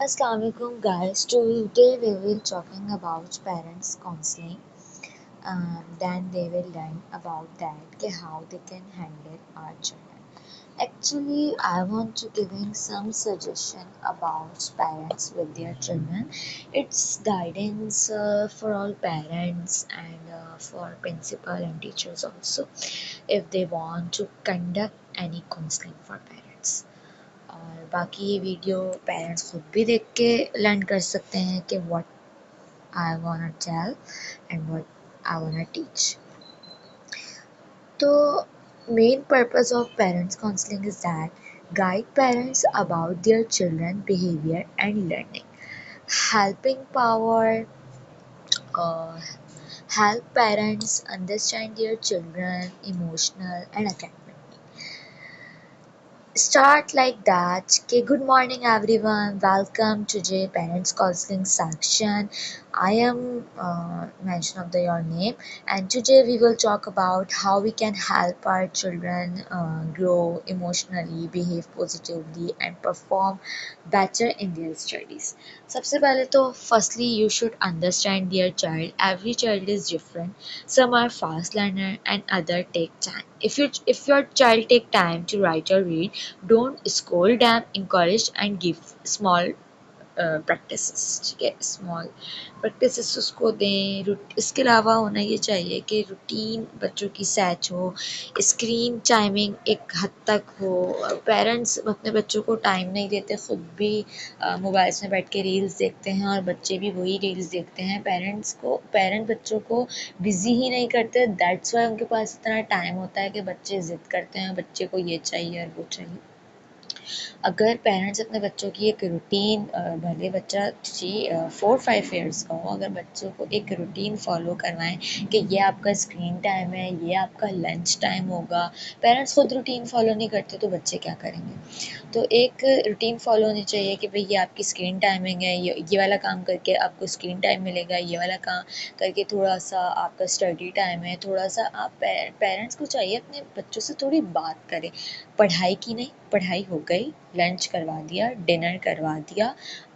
Assalamualaikum guys. Today we will talking about parents counseling. Then they will learn about that how they can handle our children. Actually, I want to giving some suggestion about parents with their children. It's guidance for all parents and for principal and teachers also if they want to conduct any counseling for parents. और बाकी ये video parents खुद भी देख के learn कर सकते हैं कि what I want to tell and what I want to teach. तो main purpose of parents counselling is that guide parents about their children behavior and learning, helping power uh, help parents understand their children emotional and academic. Start like that. Okay, good morning everyone. Welcome to J Parents Counseling section. I am mention of your name, and today we will talk about how we can help our children grow emotionally, behave positively, and perform better in their studies. सबसे पहले तो firstly you should understand your child. Every child is different. Some are fast learner and other take time. If your child take time to write or read, don't scold them, encourage and give small practices. ठीक है, small practices उसको दें. इसके अलावा होना ये चाहिए कि रूटीन बच्चों की सेट हो, स्क्रीन टाइमिंग एक हद तक हो. पेरेंट्स अपने बच्चों को टाइम नहीं देते, ख़ुद भी मोबाइल्स में बैठ के रील्स देखते हैं और बच्चे भी वही रील्स देखते हैं. पेरेंट बच्चों को बिज़ी ही नहीं करते. दैट्स वाई उनके पास इतना टाइम होता है कि बच्चे ज़िद करते हैं, बच्चे को ये चाहिए और वो चाहिए. अगर पेरेंट्स अपने बच्चों की एक रूटीन, भले बच्चा 4-5 ईयर्स का हो, अगर बच्चों को एक रूटीन फॉलो करवाएं कि ये आपका स्क्रीन टाइम है, ये आपका लंच टाइम होगा. पेरेंट्स खुद रूटीन फॉलो नहीं करते तो बच्चे क्या करेंगे. तो एक रूटीन फॉलो होनी चाहिए कि भाई ये आपकी स्क्रीन टाइमिंग है, ये वाला काम करके आपको स्क्रीन टाइम मिलेगा, ये वाला काम करके थोड़ा सा आपका स्टडी टाइम है. थोड़ा सा आप पेरेंट्स को चाहिए अपने बच्चों से थोड़ी बात करें. पढ़ाई की नहीं, पढ़ाई हो गई, लंच करवा दिया, डिनर करवा दिया.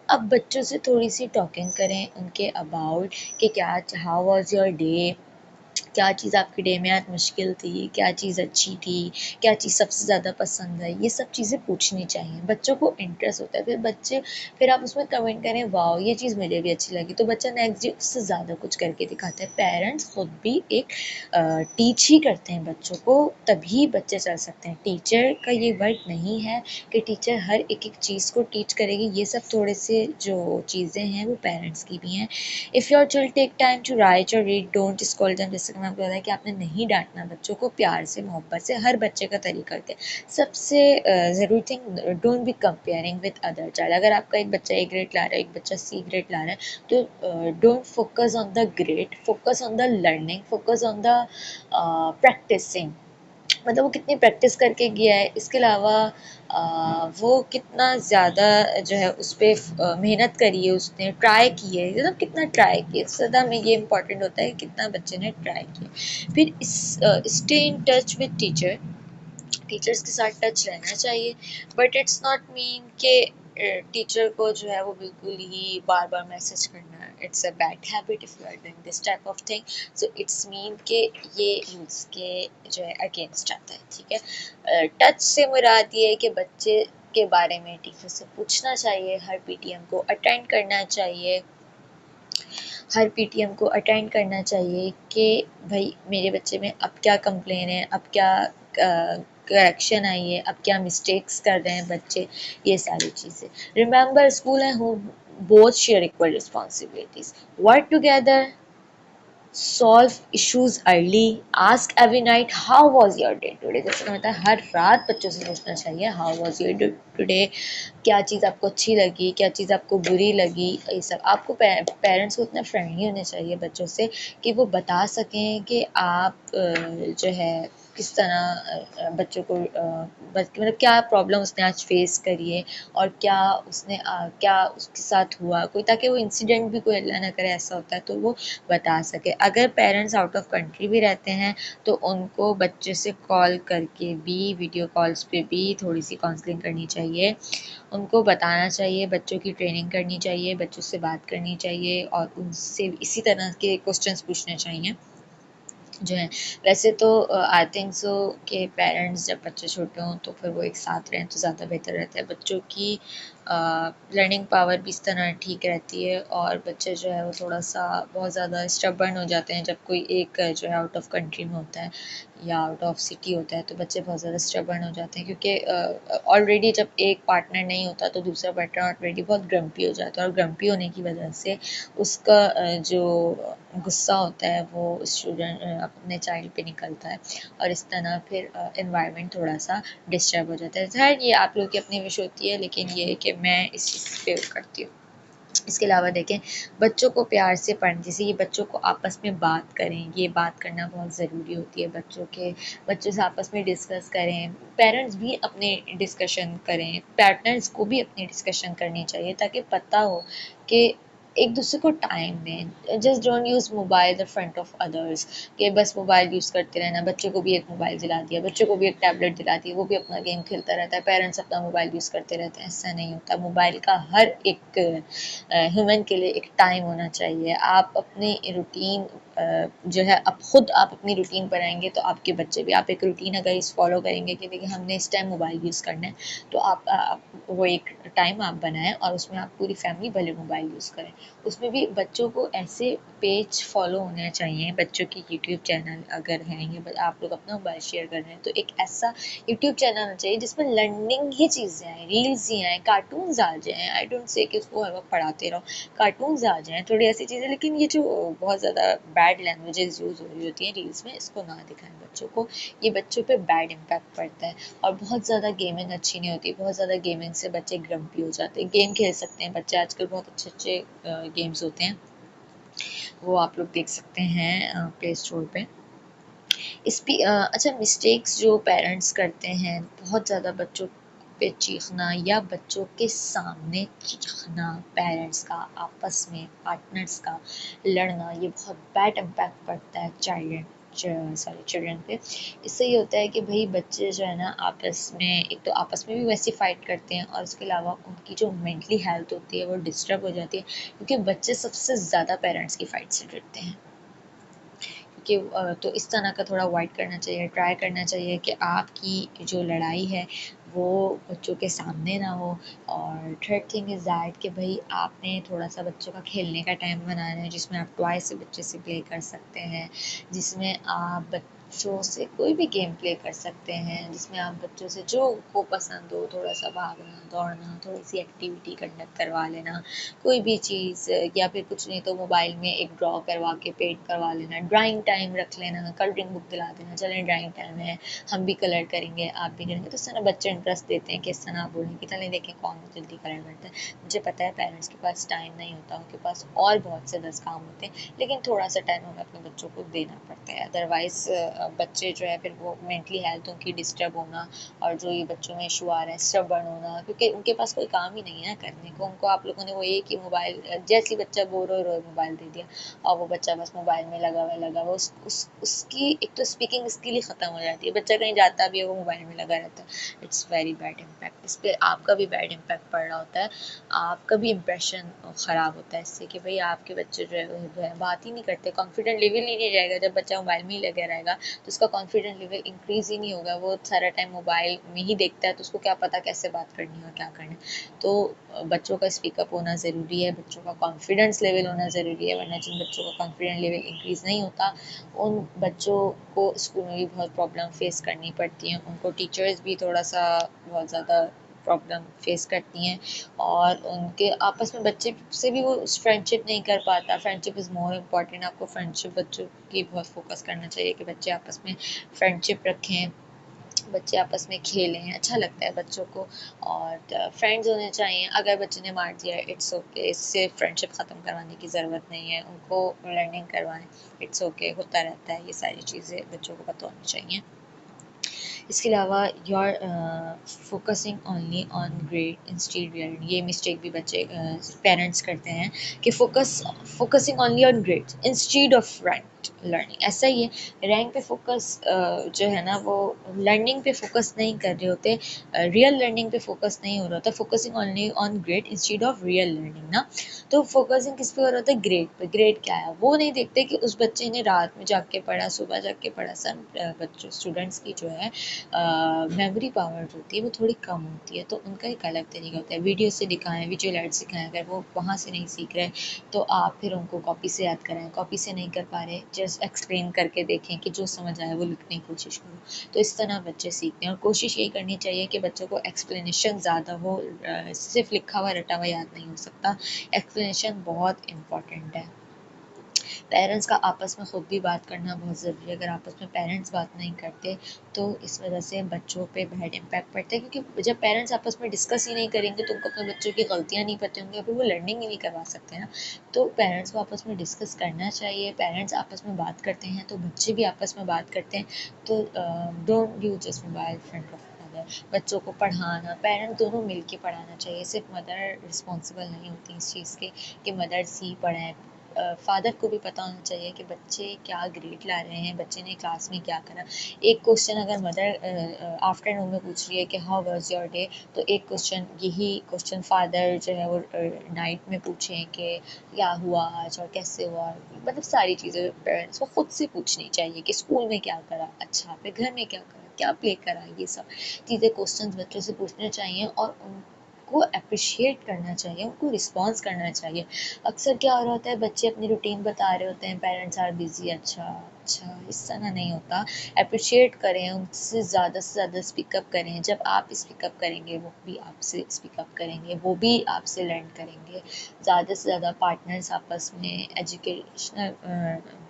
अब बच्चों से थोड़ी सी टॉकिंग करें उनके अबाउट कि क्या, हाउ वाज योर डे, क्या चीज़ आपके डे में आज मुश्किल थी, क्या चीज़ अच्छी थी, क्या चीज़ सबसे ज़्यादा पसंद है. ये सब चीज़ें पूछनी चाहिए. बच्चों को इंटरेस्ट होता है. फिर आप उसमें कमेंट करें वाओ ये चीज़ मुझे भी अच्छी लगी, तो बच्चा नेक्स्ट डे उससे ज़्यादा कुछ करके दिखाता है. पेरेंट्स खुद भी एक टीच ही करते हैं बच्चों को, तभी बच्चे चल सकते हैं. टीचर का ये वर्क नहीं है कि टीचर हर एक चीज़ को टीच करेगी. ये सब थोड़े से जो चीज़ें हैं वो पेरेंट्स की भी हैं. If your child take time to write और रीड, डोंट स्कॉल्ड देम. जैसे कि मैंने आपको बताया कि आपने नहीं डांटना बच्चों को, प्यार से मोहब्बत से हर बच्चे का तरीका होता है. सबसे ज़रूरी thing, don't be comparing with other child. अगर आपका एक बच्चा ए ग्रेड ला रहा है, एक बच्चा सी ग्रेड ला रहा है, तो don't focus on the grade, focus on the learning, focus on the practising. मतलब वो कितनी प्रैक्टिस करके गया है, इसके अलावा वो कितना ज़्यादा जो है उस पर मेहनत करी है, उसने ट्राई की है, मतलब कितना ट्राई किया. ज़्यादा में ये इम्पॉर्टेंट होता है कितना बच्चे ने ट्राई किया. फिर stay in touch with teacher. Teachers के साथ टच रहना चाहिए, बट इट्स नॉट मीन कि टीचर को जो है वो बिल्कुल ही बार बार मैसेज करना. It's a bad habit if you are doing this type of thing. So it's mean कि ये रूल्स के जो है अगेंस्ट आता है. ठीक है, टच से मुराद ये है कि बच्चे के बारे में टीचर से पूछना चाहिए, हर पीटीएम को अटेंड करना चाहिए, हर पीटीएम को अटेंड करना चाहिए कि भाई मेरे बच्चे में अब क्या कंप्लेन है, अब क्या करेक्शन आई है, अब क्या मिस्टेक्स कर रहे हैं बच्चे, ये सारी चीज़ें. Remember school and home both share equal responsibilities. Work together, solve issues early, ask every night how was your day today. जैसे कि मतलब हर रात बच्चों से पूछना चाहिए how was your day today, क्या चीज़ आपको अच्छी लगी, क्या चीज़ आपको बुरी लगी. ये सब आपको पेरेंट्स को इतना फ्रेंडली होने चाहिए बच्चों से कि वो बता सकें कि आप जो है किस तरह बच्चों को मतलब क्या प्रॉब्लम उसने आज फेस करी है और क्या उसने क्या उसके साथ हुआ कोई, ताकि वो इंसिडेंट भी कोई अल्लाह ना करे ऐसा होता है तो वो बता सके. अगर पेरेंट्स आउट ऑफ कंट्री भी रहते हैं तो उनको बच्चे से कॉल करके भी, वीडियो कॉल्स पे भी थोड़ी सी काउंसलिंग करनी चाहिए, उनको बताना चाहिए, बच्चों की ट्रेनिंग करनी चाहिए, बच्चों से बात करनी चाहिए और उनसे इसी तरह के क्वेश्चंस पूछने चाहिए जो है। वैसे तो आई थिंक सो कि पेरेंट्स जब बच्चे छोटे हों तो फिर वो एक साथ रहें तो ज़्यादा बेहतर रहता है। बच्चों की लर्निंग पावर भी इस तरह ठीक रहती है और बच्चे जो है वो थोड़ा सा बहुत ज़्यादा स्टबर्न हो जाते हैं जब कोई एक जो है आउट ऑफ कंट्री में होता है या आउट ऑफ सिटी होता है, तो बच्चे बहुत ज़्यादा स्टबर्न हो जाते हैं क्योंकि ऑलरेडी जब एक पार्टनर नहीं होता तो दूसरा पार्टनर ऑलरेडी बहुत ग्रम्पी हो जाता है और ग्रम्पी होने की वजह से उसका जो गुस्सा होता है वो स्टूडेंट अपने चाइल्ड पे निकलता है और इस तरह फिर एनवायरनमेंट थोड़ा सा डिस्टर्ब हो जाता है। खैर ये आप लोगों की अपनी विश होती है, लेकिन ये है कि मैं इस चीज़ पे करती हूँ। इसके अलावा देखें, बच्चों को प्यार से पढ़, जैसे ये बच्चों को आपस में बात करें, ये बात करना बहुत ज़रूरी होती है। बच्चों से आपस में डिस्कस करें, पेरेंट्स भी अपने डिस्कशन करें, पार्टनर्स को भी अपनी डिस्कशन करनी चाहिए ताकि पता हो कि एक दूसरे को टाइम दें। Just don't use mobile in front of others कि बस मोबाइल यूज़ करते रहना। बच्चे को भी एक मोबाइल दिला दिया, बच्चे को भी एक टैबलेट दिला दी, वो भी अपना गेम खेलता रहता है, पेरेंट्स अपना मोबाइल यूज़ करते रहते हैं। ऐसा नहीं होता। मोबाइल का हर एक ह्यूमन के लिए एक टाइम होना चाहिए। आप अपनी रूटीन जो है, अब खुद आप अपनी रूटीन बनाएंगे तो आपके बच्चे भी, आप एक रूटीन अगर इस फॉलो करेंगे कि देखिए हमने इस टाइम मोबाइल यूज़ करना है, तो आप वो एक टाइम आप बनाएं और उसमें आप पूरी फैमिली भले मोबाइल यूज़ करें। उसमें भी बच्चों को ऐसे पेज फॉलो होने चाहिए, बच्चों के यूट्यूब चैनल अगर हैं या आप लोग अपना मोबाइल शेयर कर रहे हैं तो एक ऐसा यूट्यूब चैनल होना चाहिए जिसमें लर्निंग ही चीज़ें आएँ, रील्स ही आएँ, कार्टून्स आ जाएँ। आई डोंट से कि उसको हर वक्त पढ़ाते रहो, कार्टून्स आ जाएँ, थोड़ी ऐसी चीज़ें। लेकिन ये जो बहुत ज़्यादा बैड लैंग्वेजेस यूज़ हो रही होती हैं रील्स में, इसको ना दिखाएं बच्चों को। ये बच्चों पे बैड इम्पैक्ट पड़ता है। और बहुत ज़्यादा गेमिंग अच्छी नहीं होती, बहुत ज़्यादा गेमिंग से बच्चे ग्रम्पी हो जाते हैं। गेम खेल सकते हैं बच्चे, आजकल बहुत अच्छे अच्छे गेम्स होते हैं, वो आप लोग देख सकते हैं प्ले स्टोर पे। अच्छा, मिस्टेक्स जो पेरेंट्स करते हैं, बहुत ज़्यादा बच्चों पे चीखना या बच्चों के सामने चीखना, पेरेंट्स का आपस में पार्टनर्स का लड़ना, ये बहुत बैड इम्पैक्ट पड़ता है चिल्ड्रन पे। इससे ये होता है कि भाई बच्चे जो है ना आपस में, एक तो आपस में भी वैसे फाइट करते हैं और उसके अलावा उनकी जो मेंटली हेल्थ होती है वो डिस्टर्ब हो जाती है क्योंकि बच्चे सबसे ज़्यादा पेरेंट्स की फाइट से डरते हैं। कि तो इस तरह का थोड़ा अवॉइड करना चाहिए, ट्राई करना चाहिए कि आपकी जो लड़ाई है वो बच्चों के सामने ना हो। और थर्ड थिंग इज़ दैट कि भाई आपने थोड़ा सा बच्चों का खेलने का टाइम बनाना है जिसमें आप टॉय से बच्चे से प्ले कर सकते हैं, जिसमें आप बच्चों से कोई भी गेम प्ले कर सकते हैं, जिसमें आप बच्चों से जो को पसंद हो, थोड़ा सा भागना दौड़ना, थोड़ी सी एक्टिविटी कंडक्ट करवा लेना, कोई भी चीज़, या फिर कुछ नहीं तो मोबाइल में एक ड्रॉ करवा के पेंट करवा लेना, ड्राइंग टाइम रख लेना, कलरिंग बुक दिला देना, चलें ड्राइंग टाइम है, हम भी कलर करेंगे आप भी करेंगे। तो इस तरह बच्चे इंटरेस्ट देते हैं कि इस तरह आप बोलें कि चलें देखें कौन जल्दी कलर करता है। मुझे पता है पेरेंट्स के पास टाइम नहीं होता, उनके पास और बहुत से 10 काम होते हैं, लेकिन थोड़ा सा टाइम हमें अपने बच्चों को देना पड़ता है। अदरवाइज़ बच्चे जो है फिर वो मेंटली हेल्थ उनकी डिस्टर्ब होना और जो ये बच्चों में इशू आ रहा है स्टबर्न होना, क्योंकि उनके पास कोई काम ही नहीं है करने को। उनको आप लोगों ने वो एक ही मोबाइल, जैसे ही बच्चा बोर हो रहा है मोबाइल दे दिया और वो बच्चा बस मोबाइल में लगा हुआ उसकी एक तो स्पीकिंग स्किल ही ख़त्म हो जाती है। बच्चा कहीं जाता भी है वो मोबाइल में लगा रहता है। इट्स वेरी बैड इम्पैक्ट, इस पर आपका भी बैड इम्पैक्ट पड़ रहा होता है, आपका भी इम्प्रेशन ख़राब होता है इससे कि भाई आपके बच्चे जो है बात ही नहीं करते, कॉन्फिडेंट लेवल ही नहीं रहेगा। जब बच्चा मोबाइल में ही लगा रहेगा तो उसका कॉन्फिडेंट लेवल इंक्रीज़ ही नहीं होगा, वो सारा टाइम मोबाइल में ही देखता है तो उसको क्या पता कैसे बात करनी है और क्या करना है। तो बच्चों का स्पीकअप होना ज़रूरी है, बच्चों का कॉन्फिडेंस लेवल होना ज़रूरी है, वरना जिन बच्चों का कॉन्फिडेंस लेवल इंक्रीज़ नहीं होता उन बच्चों को स्कूल में भी बहुत प्रॉब्लम फेस करनी पड़ती हैं, उनको टीचर्स भी थोड़ा सा बहुत ज़्यादा प्रॉब्लम फेस करती हैं और उनके आपस में बच्चे से भी वो फ्रेंडशिप नहीं कर पाता। फ्रेंडशिप इज़ मोर इम्पॉर्टेंट, आपको फ्रेंडशिप बच्चों की बहुत फोकस करना चाहिए कि बच्चे आपस में फ्रेंडशिप रखें, बच्चे आपस में खेलें, अच्छा लगता है बच्चों को। और फ्रेंड्स होने चाहिए, अगर बच्चे ने मार दिया इट्स ओके, इससे फ्रेंडशिप ख़त्म करवाने की ज़रूरत नहीं है, उनको लर्निंग करवाएं, इट्स ओके, होता रहता है। ये सारी चीज़ें बच्चों को पता होनी चाहिए। इसके अलावा your focusing only on grade instead learning, ये मिस्टेक भी बच्चे पेरेंट्स करते हैं कि focusing only on grades instead of rank learning. ऐसा ही है, रैंक पे फोकस जो है ना वो लर्निंग पे फोकस नहीं कर रहे होते, रियल लर्निंग पे फोकस नहीं हो रहा होता, focusing only on grade instead of real learning ना। तो फोकसिंग किस पे हो रहा होता है, ग्रेड पे। ग्रेड क्या है वो नहीं देखते कि उस बच्चे ने रात में जाग के पढ़ा, सुबह जाग के पढ़ा। सब बच्चों स्टूडेंट्स की जो है मेमोरी पावर होती है वो थोड़ी कम होती है, तो उनका एक अलग तरीका होता है। वीडियो से दिखाएं, विजुअल एड सिखाएं, अगर वो वहाँ से नहीं सीख रहे तो आप फिर उनको कॉपी से याद कराएं। कॉपी से नहीं कर पा रहे, जस्ट एक्सप्लेन करके देखें कि जो समझ आए वो लिखने की कोशिश करो। तो इस तरह बच्चे सीखते हैं, और कोशिश यही करनी चाहिए कि बच्चों को एक्सप्लेनेशन ज़्यादा हो, सिर्फ लिखा हुआ रटा हुआ याद नहीं हो सकता, एक्सप्लेनेशन बहुत इंपॉर्टेंट है। पेरेंट्स का आपस में ख़ुद भी बात करना बहुत ज़रूरी है। अगर आपस में पेरेंट्स बात नहीं करते तो इस वजह से बच्चों पे बैड इम्पैक्ट पड़ता है, क्योंकि जब पेरेंट्स आपस में डिस्कस ही नहीं करेंगे तो उनको अपने बच्चों की गलतियाँ नहीं पता होंगी, फिर वो लर्निंग ही नहीं करवा सकते ना। तो पेरेंट्स को आपस में डिस्कस करना चाहिए। पेरेंट्स आपस में बात करते हैं तो बच्चे भी आपस में बात करते हैं। तो don't use this mobile front of mother. बच्चों को पढ़ाना, पेरेंट्स दोनों मिल के पढ़ाना चाहिए, सिर्फ मदर रिस्पॉन्सिबल नहीं होती इस चीज़ के कि मदर्स ही पढ़ाएं। फादर को भी पता होना चाहिए कि बच्चे क्या ग्रेड ला रहे हैं, बच्चे ने क्लास में क्या करा। एक क्वेश्चन अगर मदर आफ्टरनून में पूछ रही है कि हाउ वाज योर डे, तो एक क्वेश्चन यही क्वेश्चन फादर जो है वो नाइट में पूछें कि क्या हुआ आज और कैसे हुआ। मतलब सारी चीज़ें पेरेंट्स को खुद से पूछनी चाहिए कि स्कूल में क्या करा अच्छा, फिर घर में क्या करा, क्या प्ले करा। ये सब चीज़ें क्वेश्चन बच्चों से पूछने चाहिए और को अप्रिशिएट करना चाहिए, उनको रिस्पॉन्स करना चाहिए। अक्सर क्या हो रहा होता है, बच्चे अपनी रूटीन बता रहे होते हैं, पेरेंट्स आर बिजी, अच्छा अच्छा, इस तरह नहीं होता। अप्रिशिएट करें, उनसे से ज़्यादा स्पीकअप करें। जब आप स्पीकअप करेंगे वो भी आपसे स्पीकअप करेंगे, वो भी आपसे लर्न करेंगे। ज़्यादा से ज़्यादा पार्टनर्स आपस में एजुकेशनल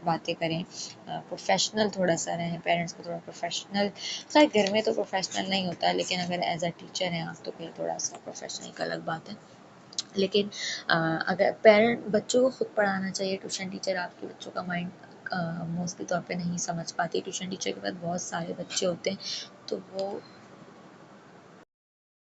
बातें करें, प्रोफेशनल थोड़ा सा रहें, पेरेंट्स को थोड़ा प्रोफेशनल। खैर घर में तो प्रोफेशनल नहीं होता, लेकिन अगर एज अ टीचर हैं आप तो फिर थोड़ा सा प्रोफेशनल एक अलग बात है। लेकिन अगर पेरेंट बच्चों को खुद पढ़ाना चाहिए। ट्यूशन टीचर आपके बच्चों का माइंड मोस्टली तौर पे नहीं समझ पाती। ट्यूशन टीचर के पास बहुत सारे बच्चे होते हैं तो वो